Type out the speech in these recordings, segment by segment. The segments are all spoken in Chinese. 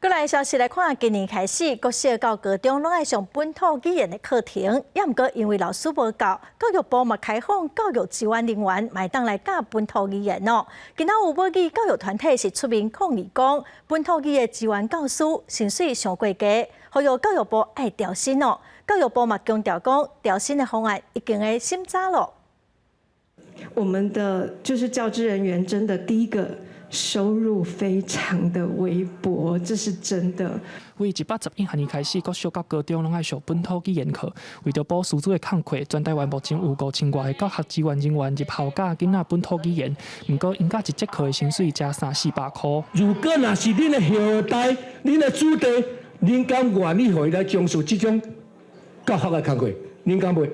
过来消息来看，今年开始，国小到高中拢爱上本土语言的课程，也毋过因为老师无够，教育部嘛开放教育支援人员买当来教本土语言哦。今仔有母语教育团体是出面抗议讲，本土语的支援教师薪水上过低，呼吁教育部爱调薪哦。教育部嘛强调讲，调薪的方案已经会审查了。我们的就是教职人员真的第一个。收入非常的微薄，这是真的。为111学年开始，国小到高中拢爱上本土语言课。为着补师资的空缺，全台湾目前有5000多个教学支援人员入校教囡仔本土语言。不过，因教一节课的薪水才300-400块。如果若是恁的后代、恁的子弟，恁敢愿意互伊来从事这种教学的工作？恁敢袂？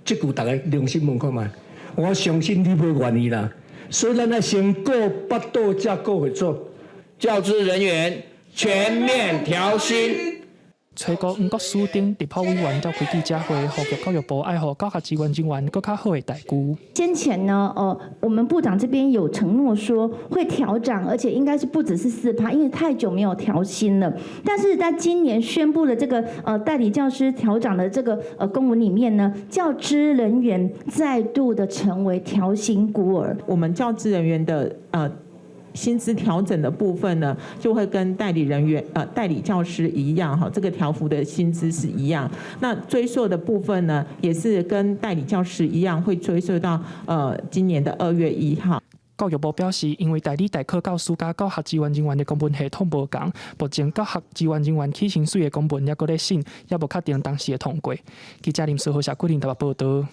这句大家良心问看卖，我相信你袂愿意啦。所以咱要先顾巴肚，才顾会做。教职人员全面调薪。吹过黄国书等立法委员召开记者会，呼吁教育部爱护教学支援人员更较好的待遇。先前呢，我们部长这边有承诺说会调涨，而且应该是不只是4%，因为太久没有调薪了。但是在今年宣布的这个代理教师调涨的这个公文里面呢，教职人员再度的成为调薪孤儿。我们教职人员的薪资调整的部分呢，就会跟代理人员代理教师一样哈，这个调幅的薪资是一样。那追溯的部分呢，也是跟代理教师一样，会追溯到今年的2月1号。教育部表示，因为代理代课教师甲教学支援人员的公文系统无同，目前教学支援人员起薪水的公文也搁咧审，也无确定当时的通过。记者林世豪、谢桂林台北报道。